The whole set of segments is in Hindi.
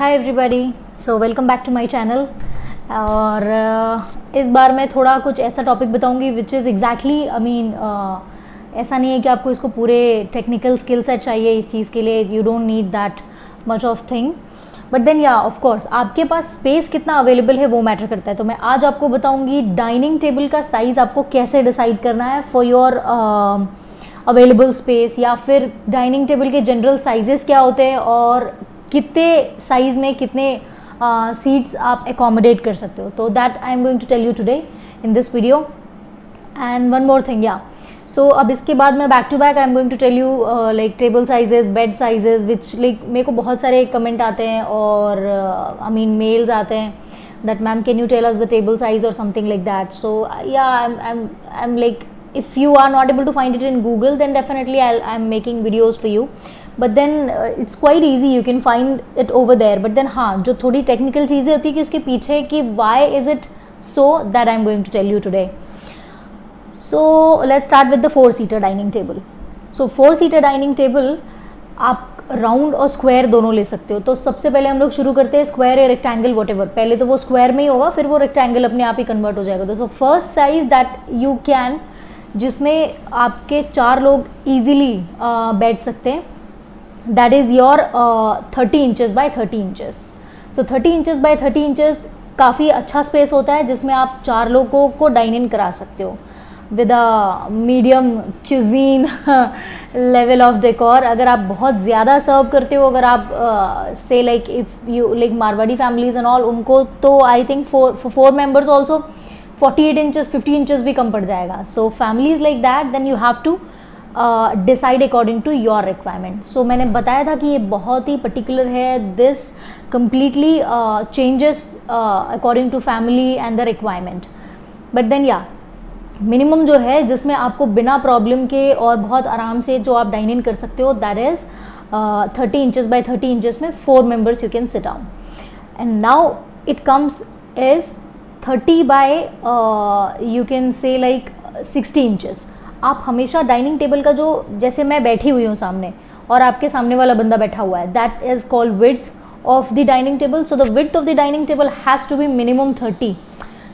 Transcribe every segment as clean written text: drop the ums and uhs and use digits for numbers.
Hi everybody, so welcome back to my channel. और इस बार मैं थोड़ा कुछ ऐसा टॉपिक बताऊंगी विच इज़ एग्जैक्टली ऐसा नहीं है कि आपको इसको पूरे टेक्निकल स्किल सेट चाहिए इस चीज़ के लिए। You don't need that much of thing, but then yeah of course आपके पास स्पेस कितना अवेलेबल है वो मैटर करता है। तो मैं आज आपको बताऊंगी डाइनिंग टेबल का साइज़ आपको कैसे डिसाइड करना है फॉर योर अवेलेबल स्पेस, या फिर डाइनिंग टेबल के जनरल साइजेस क्या होते हैं और कितने साइज़ में कितने सीट्स आप एकोमोडेट कर सकते हो। तो that I am going to tell you today in this video. And one more thing, yeah so अब इसके बाद मैं back to back I am going to tell you like table sizes, bed sizes, which like मेरे को बहुत सारे कमेंट आते हैं और आई मीन मेल्स आते हैं that ma'am can you tell us the table size और something like that. So yeah I am like if you are not able to find it in Google, then definitely I'm making videos for you, but then it's quite easy, you can find it over there. But then हाँ, जो थोड़ी technical चीज़ें होती है कि उसके पीछे कि why is it so, that I'm going to tell you today. So let's start with the 4-seater dining table. So 4-seater dining table आप राउंड और स्क्वायर दोनों ले सकते हो। तो सबसे पहले हम लोग शुरू करते हैं स्क्वायर या रेक्टेंगल, वॉटेवर। पहले तो वो स्क्वायर में ही होगा, फिर वो रेक्टेंगल अपने आप ही कन्वर्ट हो जाएगा। तो so first size that you can, जिसमें आपके 4 लोग ईजिली बैठ सकते हैं, that is your 30 inches by 30 inches. So 30 inches by 30 inches काफ़ी अच्छा स्पेस होता है जिसमें आप 4 लोगों को डाइन इन करा सकते हो with a medium cuisine level of decor. अगर आप बहुत ज़्यादा सर्व करते हो, अगर आप से like if you like Marwari families and all, उनको तो I think four members also 48 inches 50 inches भी कम पड़ जाएगा। So families like that, then you have to decide according to your requirement. So मैंने बताया था कि ये बहुत ही पर्टिकुलर है, this completely changes according to family and the requirement. But then या मिनिमम जो है जिसमें आपको बिना प्रॉब्लम के और बहुत आराम से जो आप डाइन इन कर सकते हो, that is 30 inches by 30 inches में 4 members you can sit down. And now it comes as 30 by you can say like 60 inches. आप हमेशा डाइनिंग टेबल का जो, जैसे मैं बैठी हुई हूँ सामने और आपके सामने वाला बंदा बैठा हुआ है, that is called width of the dining table. So the width of the dining table has to be minimum 30।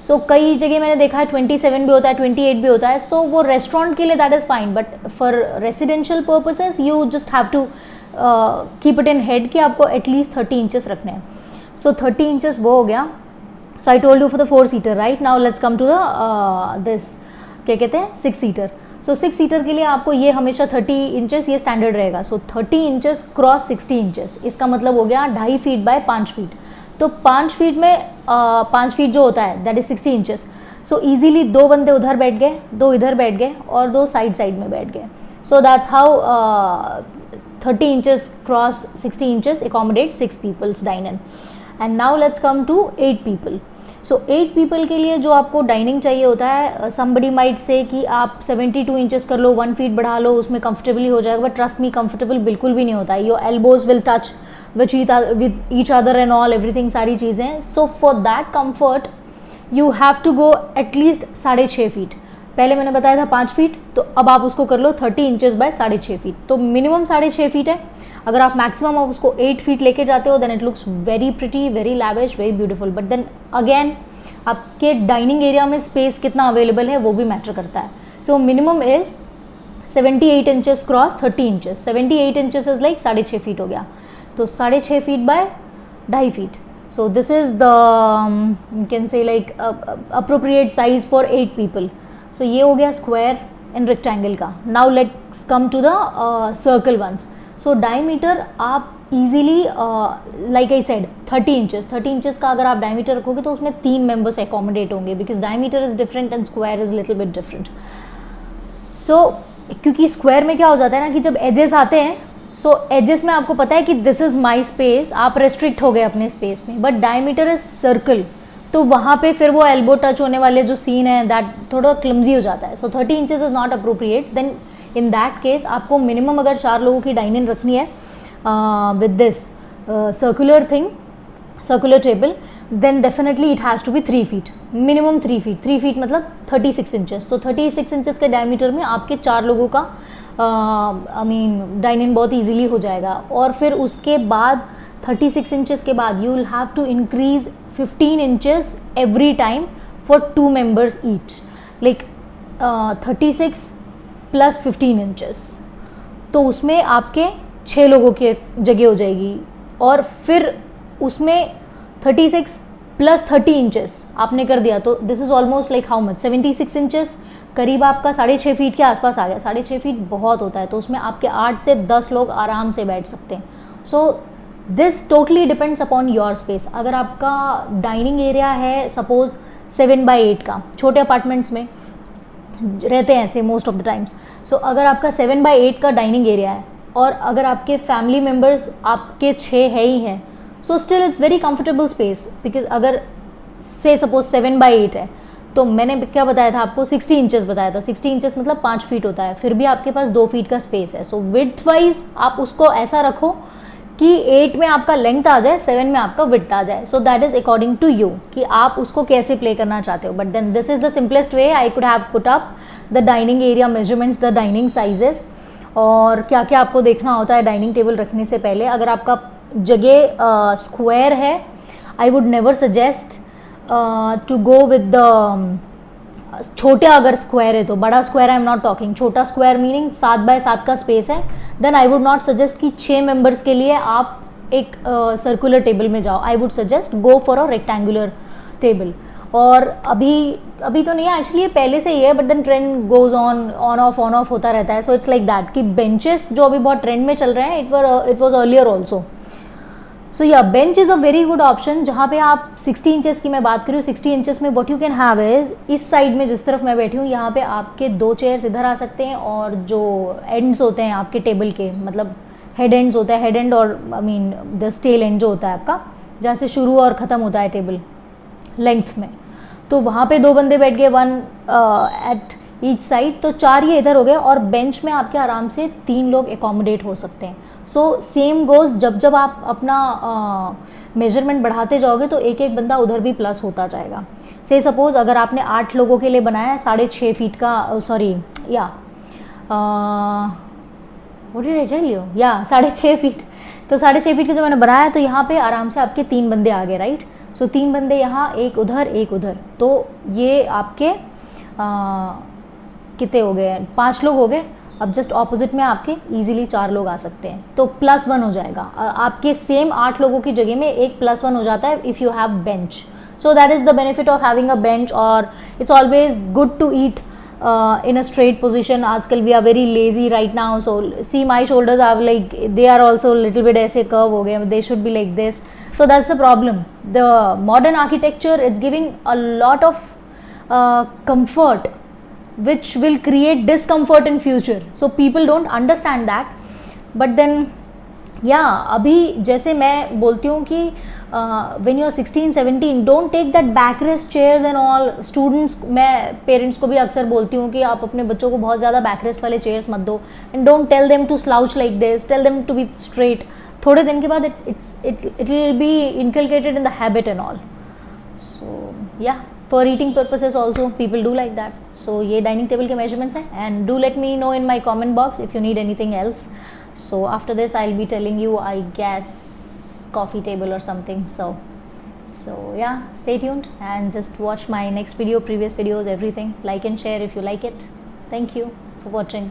So कई जगह मैंने देखा है 27 भी होता है, 28 भी होता है। सो वो रेस्टोरेंट के लिए that is fine, but for residential purposes you just have to keep it in head कि आपको एटलीस्ट 30 इंचेस रखने हैं। सो 30 इंचेस वो हो गया। So I told you for the 4-seater, right? Now let's come to the this क्या कहते हैं 6-seater. So 6-seater के लिए आपको ये हमेशा 30 इंचेस ये स्टैंडर्ड रहेगा। So 30 इंचेस क्रॉस 60 इंचेस, इसका मतलब हो गया 2.5 फीट बाय 5 फीट। तो 5 फीट में 5 फीट जो होता है that is 60 inches. So easily 2 बंदे उधर बैठ गए, 2 इधर बैठ गए और 2 साइड में बैठ गए। So that's how 30 inches cross 60 inches accommodate 6 peoples dine in. And now let's come to 8 people. So 8 people के लिए जो आपको डाइनिंग चाहिए होता है, समबडी माइट से कि आप 72 इंचेस कर लो, 1 फीट बढ़ा लो, उसमें कंफर्टेबली हो जाएगा। बट ट्रस्ट मी, कंफर्टेबल बिल्कुल भी नहीं होता है। Your elbows will touch with each other and all everything, सारी चीज़ें। So for that comfort you have to go at least 6.5 feet. पहले मैंने बताया था 5 फीट, तो अब आप उसको कर लो 30 इंचेस बाय 6.5 फीट। तो मिनिमम 6.5 फीट है। अगर आप मैक्सिमम आप उसको 8 फीट लेके जाते हो, then it looks very pretty, very lavish, very beautiful. But then again आपके डाइनिंग एरिया में स्पेस कितना अवेलेबल है वो भी मैटर करता है। So minimum is 78 inches cross 30 inches. 78 inches is like 6.5 feet हो गया। तो 6.5 feet by 2.5 feet. So this is the can say like appropriate size for 8 people. So ये हो गया स्क्वायर एंड रेक्टेंगल का। Now let's come to the circle ones. So diameter आप easily like I said 30 inches का अगर आप डायमीटर रखोगे तो उसमें 3 मेंबर्स एकोमोडेट होंगे, because diameter is different and square is little bit different. So क्योंकि स्क्वायर में क्या हो जाता है ना कि जब एजेस आते हैं, सो एजेस में आपको पता है कि दिस इज माई स्पेस, आप रेस्ट्रिक्ट हो गए अपने स्पेस में। बट डायमीटर इज सर्कल, तो वहाँ पे फिर वो एल्बो टच होने वाले जो सीन है दैट थोड़ा क्लमजी हो जाता है। So 30 inches is not appropriate. Then in that case आपको मिनिमम अगर 4 लोगों की डाइन इन रखनी है with this circular thing, circular table, then definitely it has to be 3 feet, minimum 3 feet. 3 feet मतलब 36 इंचेस। सो 36 इंचेस के डायमीटर में आपके 4 लोगों का आई मीन डाइन इन बहुत ईजीली हो जाएगा। और फिर उसके बाद 36 इंचेस के बाद you will have to increase 15 inches every time for 2 members each, like 36 plus 15 inches, तो उसमें आपके 6 लोगों की जगह हो जाएगी। और फिर उसमें 36 प्लस 30 इंचेस आपने कर दिया, तो this is almost like how much, 76 inches, करीब आपका 6.5 फीट के आसपास आ गया। 6.5 फीट बहुत होता है, तो उसमें आपके 8 से 10 लोग आराम से बैठ सकते हैं। So this totally depends upon your space. अगर आपका डाइनिंग एरिया है सपोज 7/8 का, छोटे अपार्टमेंट्स में रहते हैं ऐसे मोस्ट ऑफ द टाइम्स, सो अगर आपका 7/8 का डाइनिंग एरिया है और अगर आपके फैमिली मेम्बर्स आपके 6 है ही हैं, so still it's very comfortable space. Because अगर से सपोज 7/8 है, तो मैंने क्या बताया था आपको, 60 इंचेस बताया था। 60 इंचेस मतलब 5 फीट होता है, फिर भी आपके पास 2 फीट का स्पेस है। सो विड्थ वाइज आप उसको ऐसा रखो कि 8 में आपका लेंथ आ जाए, 7 में आपका विड्थ आ जाए। So that is according to you कि आप उसको कैसे प्ले करना चाहते हो। But then this is the simplest way I could have put up the dining area measurements, the dining sizes, और क्या क्या आपको देखना होता है डाइनिंग टेबल रखने से पहले। अगर आपका जगह स्क्वायर है, I would never suggest to go with the छोटा, अगर स्क्वायर है तो। बड़ा square I am not talking, छोटा स्क्वायर मीनिंग 7/7 का स्पेस है, then I would not suggest कि 6 मेंबर्स के लिए आप एक सर्कुलर टेबल में जाओ। I would suggest go for a rectangular table. और अभी तो नहीं है एक्चुअली, ये पहले से ही है, but then trend goes on off होता रहता है। सो इट्स लाइक दैट कि बेंचेस जो अभी बहुत ट्रेंड में चल रहे हैं, it was earlier also. So yeah bench is a very good option, जहाँ पे आप 60 इंचेस की मैं बात करूँ, 60 इंचेस में what you can have is, इस साइड में जिस तरफ मैं बैठी हूँ, यहाँ पे आपके 2 चेयर्स इधर आ सकते हैं, और जो एंड्स होते हैं आपके टेबल के, मतलब हेड एंड्स होता है, हेड एंड और I mean the stele and जो होता है आपका, जहाँ से शुरू और ख़त्म होता है टेबल लेंथ में, तो वहाँ पे 2 बंदे बैठ गए, 1 एट ईच साइड, तो 4 ये इधर हो गए। और बेंच में आपके आराम से 3 लोग एकोमोडेट हो सकते हैं। सो सेम गोज, जब आप अपना मेजरमेंट बढ़ाते जाओगे तो एक एक बंदा उधर भी प्लस होता जाएगा। से सपोज अगर आपने 8 लोगों के लिए बनाया है 6.5 फीट का, sorry yeah what did I tell you, yeah 6.5 feet, तो 6.5 फीट का जो मैंने बनाया है, तो यहाँ पे आराम से आपके 3 बंदे आ गए, राइट। सो 3 बंदे यहाँ, एक उधर एक उधर, तो ये आपके कितने हो गए, 5 लोग हो गए। अब जस्ट ऑपोजिट में आपके इजीली 4 लोग आ सकते हैं, तो +1 हो जाएगा। आपके सेम 8 लोगों की जगह में एक +1 हो जाता है if you have bench. So that is the benefit of having a bench. और it's always good to eat in a straight position. आजकल we are very lazy right now, so see my shoulders are like, they are also little bit ऐसे curve हो गए, they should be like this. So that's the problem. The modern architecture, it's giving a lot of comfort which will create discomfort in future. So people don't understand that. But then अभी जैसे मैं बोलती हूँ कि when you are 16-17 don't take that backrest chairs and all. Students, मैं पेरेंट्स को भी अक्सर बोलती हूँ कि आप अपने बच्चों को बहुत ज़्यादा बैकरेस्ट वाले चेयर्स मत दो, and don't tell them to slouch like this, tell them to be straight. थोड़े दिन के बाद it will be inculcated in the habit and all. So yeah, for eating purposes also people do like that. So ये dining table के measurements हैं, and do let me know in my comment box if you need anything else. So after this I'll be telling you, I guess, coffee table or something. So yeah, stay tuned and just watch my next video, previous videos, everything. Like and share if you like it. Thank you for watching.